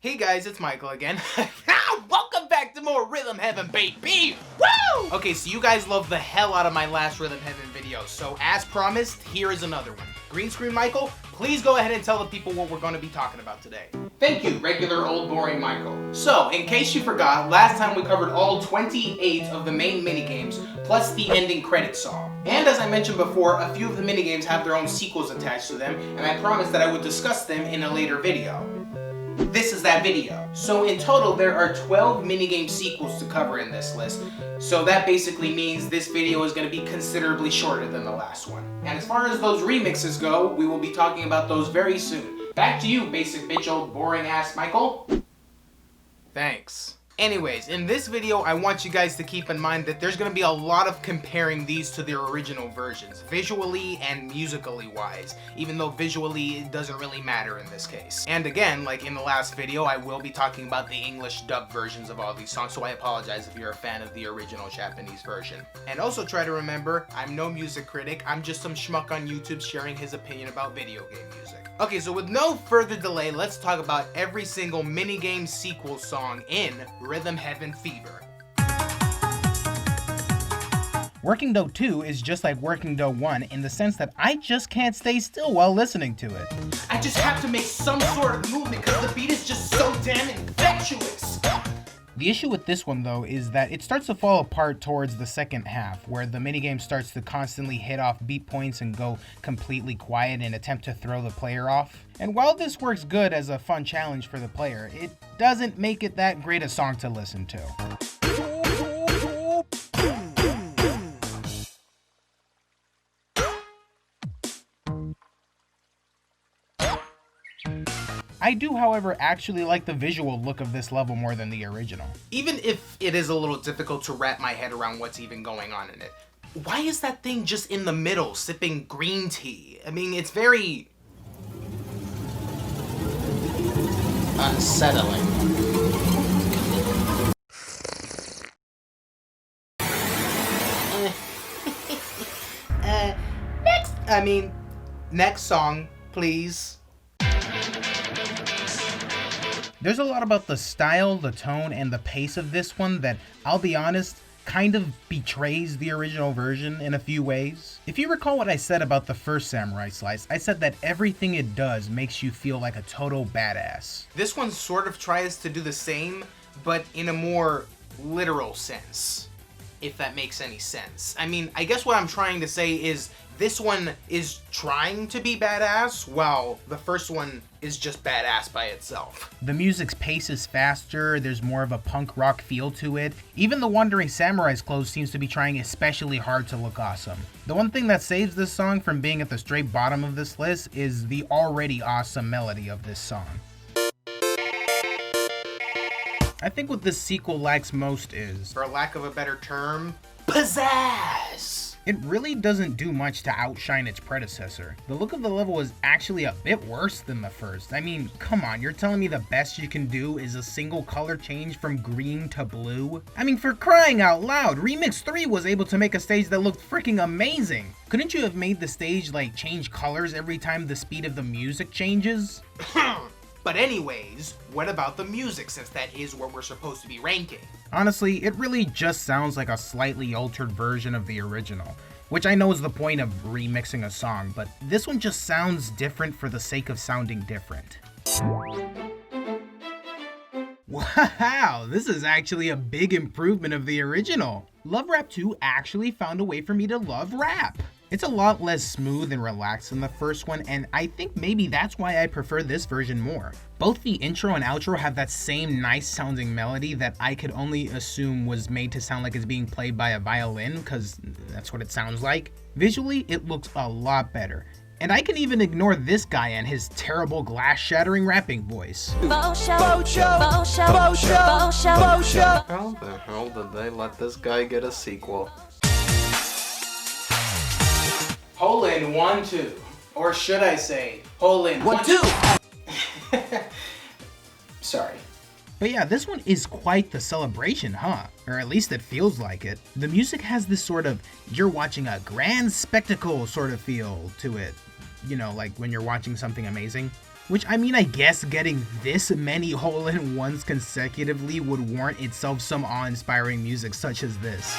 Hey guys, it's Michael again. Welcome back to more Rhythm Heaven, baby! Woo! Okay, so you guys loved the hell out of my last Rhythm Heaven video, so as promised, here is another one. Green Screen Michael, please go ahead and tell the people what we're going to be talking about today. Thank you, regular old boring Michael. So, in case you forgot, last time we covered all 28 of the main minigames, plus the ending credit song. And as I mentioned before, a few of the minigames have their own sequels attached to them, and I promised that I would discuss them in a later video. This is that video. So in total, there are 12 minigame sequels to cover in this list. So that basically means this video is going to be considerably shorter than the last one. And as far as those remixes go, we will be talking about those very soon. Back to you, basic bitch old boring ass Michael. Thanks. Anyways, in this video, I want you guys to keep in mind that there's going to be a lot of comparing these to their original versions, visually and musically wise, even though visually it doesn't really matter in this case. And again, like in the last video, I will be talking about the English dub versions of all these songs, so I apologize if you're a fan of the original Japanese version. And also try to remember, I'm no music critic, I'm just some schmuck on YouTube sharing his opinion about video game music. Okay, so with no further delay, let's talk about every single minigame sequel song in Rhythm Heaven Fever. Working Dough 2 is just like Working Dough 1 in the sense that I just can't stay still while listening to it. I just have to make some sort of movement because the beat is just so damn infectious. The issue with this one though is that it starts to fall apart towards the second half, where the minigame starts to constantly hit off beat points and go completely quiet and attempt to throw the player off. And while this works good as a fun challenge for the player, it doesn't make it that great a song to listen to. I do, however, actually like the visual look of this level more than the original. Even if it is a little difficult to wrap my head around what's even going on in it, why is that thing just in the middle sipping green tea? I mean, it's very unsettling. Next song, please. There's a lot about the style, the tone, and the pace of this one that, I'll be honest, kind of betrays the original version in a few ways. If you recall what I said about the first Samurai Slice, I said that everything it does makes you feel like a total badass. This one sort of tries to do the same, but in a more literal sense, if that makes any sense. I mean, I guess what I'm trying to say is this one is trying to be badass, while the first one is just badass by itself. The music's pace is faster, there's more of a punk rock feel to it. Even the Wandering Samurai's clothes seems to be trying especially hard to look awesome. The one thing that saves this song from being at the straight bottom of this list is the already awesome melody of this song. I think what this sequel lacks most is, for lack of a better term, pizzazz! It really doesn't do much to outshine its predecessor. The look of the level is actually a bit worse than the first. I mean, come on, you're telling me the best you can do is a single color change from green to blue? I mean, for crying out loud, Remix 3 was able to make a stage that looked freaking amazing. Couldn't you have made the stage like change colors every time the speed of the music changes? But anyways, what about the music, since that is what we're supposed to be ranking? Honestly, it really just sounds like a slightly altered version of the original, which I know is the point of remixing a song, but this one just sounds different for the sake of sounding different. Wow, this is actually a big improvement of the original. Love Rap 2 actually found a way for me to love rap. It's a lot less smooth and relaxed than the first one, and I think maybe that's why I prefer this version more. Both the intro and outro have that same nice sounding melody that I could only assume was made to sound like it's being played by a violin, because that's what it sounds like. Visually, it looks a lot better. And I can even ignore this guy and his terrible glass-shattering rapping voice. How the hell did they let this guy get a sequel? Hole in 1, 2. Or should I say, hole in 1, 2. Sorry. But yeah, this one is quite the celebration, huh? Or at least it feels like it. The music has this sort of, you're watching a grand spectacle sort of feel to it. You know, like when you're watching something amazing. Which, I mean, I guess getting this many hole-in-ones consecutively would warrant itself some awe-inspiring music such as this.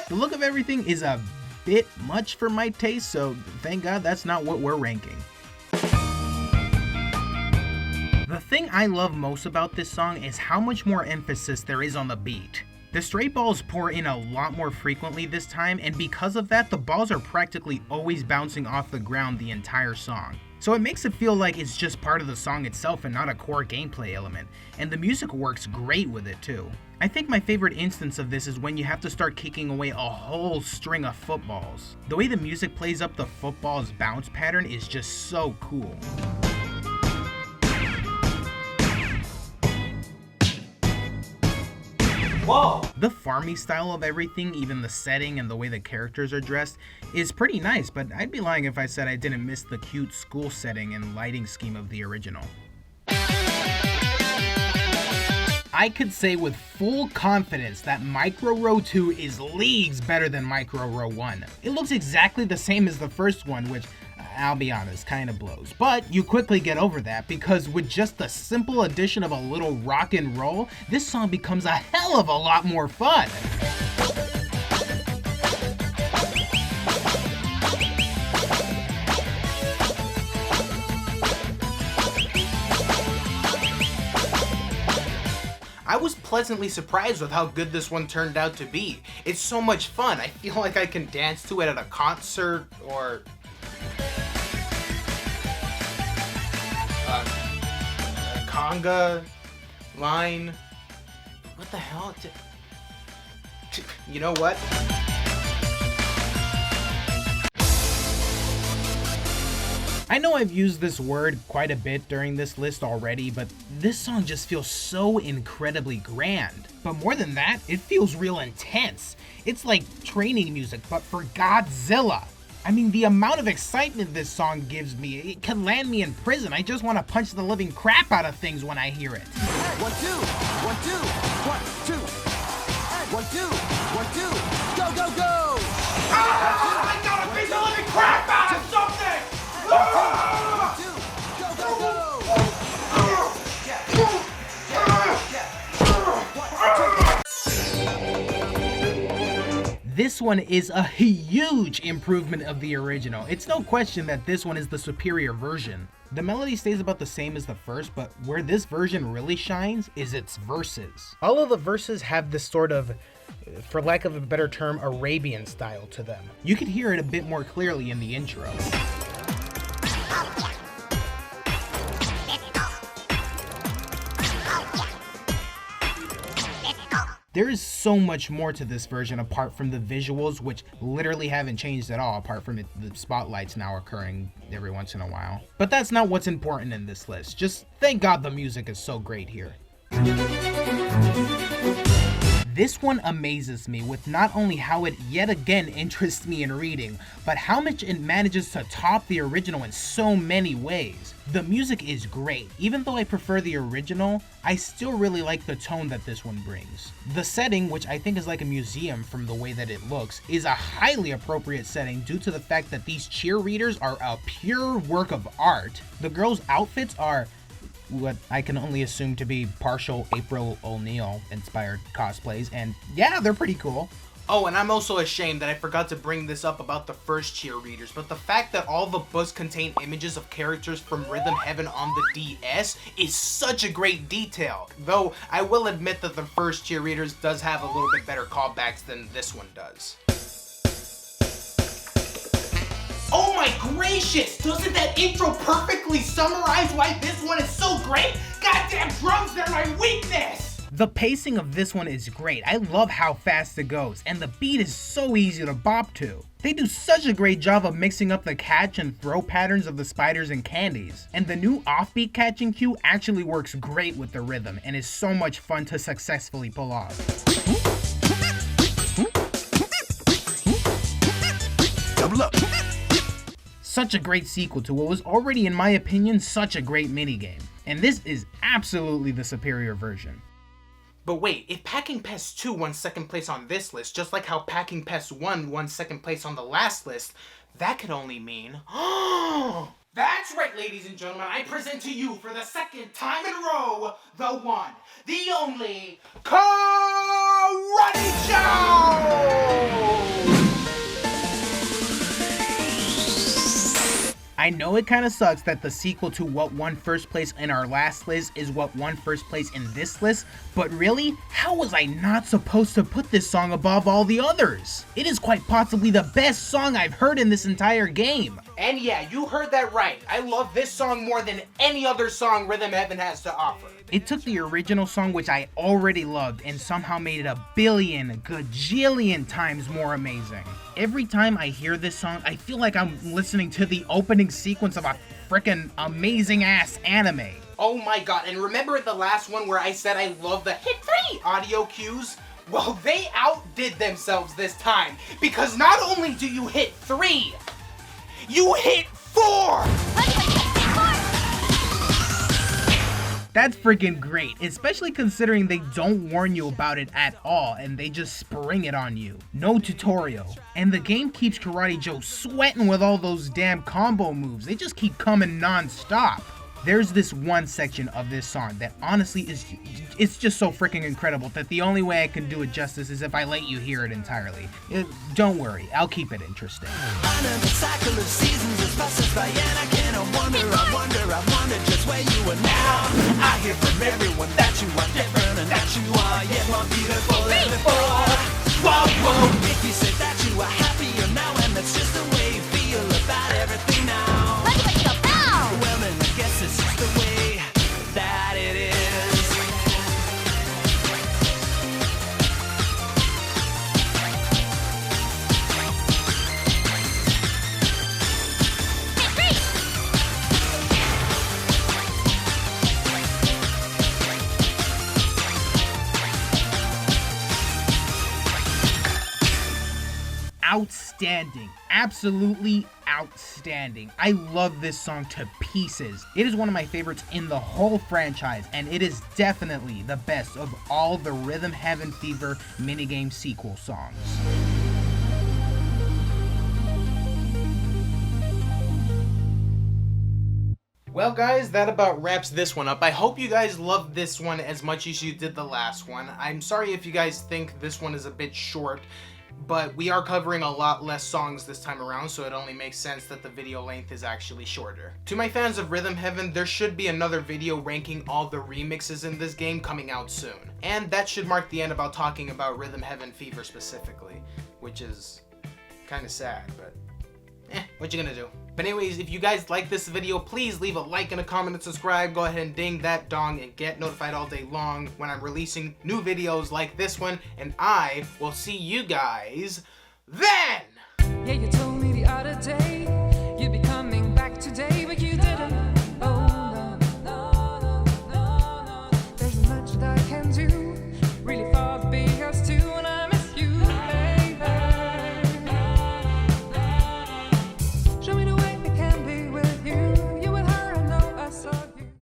The look of everything is a bit much for my taste, so thank God that's not what we're ranking. The thing I love most about this song is how much more emphasis there is on the beat. The straight balls pour in a lot more frequently this time, and because of that, the balls are practically always bouncing off the ground the entire song. So it makes it feel like it's just part of the song itself and not a core gameplay element, and the music works great with it too. I think my favorite instance of this is when you have to start kicking away a whole string of footballs. The way the music plays up the football's bounce pattern is just so cool. Whoa! The farmy style of everything, even the setting and the way the characters are dressed, is pretty nice, but I'd be lying if I said I didn't miss the cute school setting and lighting scheme of the original. I could say with full confidence that Micro Row 2 is leagues better than Micro Row 1. It looks exactly the same as the first one, which, I'll be honest, kinda blows. But you quickly get over that, because with just the simple addition of a little rock and roll, this song becomes a hell of a lot more fun. I was pleasantly surprised with how good this one turned out to be. It's so much fun. I feel like I can dance to it at a concert or a conga line. What the hell? You know what? I know I've used this word quite a bit during this list already, but this song just feels so incredibly grand. But more than that, it feels real intense. It's like training music, but for Godzilla. I mean, the amount of excitement this song gives me, it can land me in prison. I just want to punch the living crap out of things when I hear it. 1, 2, 1, 2, 1, 2, 1, 2, 1, 2, go, go, go! I gotta beat the living crap out of something! 1, 2, go, go, go! This one is a huge improvement of the original. It's no question that this one is the superior version. The melody stays about the same as the first, but where this version really shines is its verses. All of the verses have this sort of, for lack of a better term, Arabian style to them. You can hear it a bit more clearly in the intro. There is so much more to this version apart from the visuals, which literally haven't changed at all, apart from the spotlights now occurring every once in a while. But that's not what's important in this list. Just thank God the music is so great here. This one amazes me with not only how it yet again interests me in reading, but how much it manages to top the original in so many ways. The music is great. Even though I prefer the original, I still really like the tone that this one brings. The setting, which I think is like a museum from the way that it looks, is a highly appropriate setting due to the fact that these cheerleaders are a pure work of art. The girls' outfits are what I can only assume to be partial April O'Neil inspired cosplays, and yeah, they're pretty cool. Oh, and I'm also ashamed that I forgot to bring this up about the first cheerleaders, but the fact that all the books contain images of characters from Rhythm Heaven on the DS is such a great detail. Though, I will admit that the first cheerleaders does have a little bit better callbacks than this one does. Oh my gracious! Doesn't that intro perfectly summarize why this one is so great? Goddamn drums, they're my weakness! The pacing of this one is great. I love how fast it goes, and the beat is so easy to bop to. They do such a great job of mixing up the catch and throw patterns of the spiders and candies. And the new offbeat catching cue actually works great with the rhythm and is so much fun to successfully pull off. Double up. Such a great sequel to what was already, in my opinion, such a great minigame. And this is absolutely the superior version. But wait, if Packing Pest 2 won second place on this list, just like how Packing Pest 1 won second place on the last list, that could only mean... That's right, ladies and gentlemen, I present to you for the second time in a row, the one, the only, Karate Joe! I know it kind of sucks that the sequel to what won first place in our last list is what won first place in this list, but really, how was I not supposed to put this song above all the others? It is quite possibly the best song I've heard in this entire game. And yeah, you heard that right. I love this song more than any other song Rhythm Heaven has to offer. It took the original song, which I already loved, and somehow made it a billion, gajillion times more amazing. Every time I hear this song, I feel like I'm listening to the opening sequence of a frickin' amazing-ass anime. Oh my god, and remember the last one where I said I love the hit 3 audio cues? Well, they outdid themselves this time, because not only do you hit 3, you hit 4! That's freaking great, especially considering they don't warn you about it at all and they just spring it on you. No tutorial. And the game keeps Karate Joe sweating with all those damn combo moves. They just keep coming non-stop. There's this one section of this song that honestly it's just so freaking incredible that the only way I can do it justice is if I let you hear it entirely. Don't worry, I'll keep it interesting. Under the cycle of seasons as passes by, and I cannot wonder, I wonder just where you are now. I hear from everyone that you are different and that you are yet more beautiful than before. Whoa, whoa, if you say that you are happier now, and that's just the way you feel about everything now. Well then I guess it's just the way that it is. Outstanding. Absolutely outstanding. I love this song to pieces. It is one of my favorites in the whole franchise, and it is definitely the best of all the Rhythm Heaven Fever minigame sequel songs. Well guys, that about wraps this one up. I hope you guys loved this one as much as you did the last one. I'm sorry if you guys think this one is a bit short, but we are covering a lot less songs this time around, so it only makes sense that the video length is actually shorter. To my fans of Rhythm Heaven, there should be another video ranking all the remixes in this game coming out soon. And that should mark the end about talking about Rhythm Heaven Fever specifically, which is kind of sad, but what you gonna do? But anyways, if you guys like this video, please leave a like and a comment and subscribe. Go ahead and ding that dong and get notified all day long when I'm releasing new videos like this one. And I will see you guys then! Yeah, you told me the other day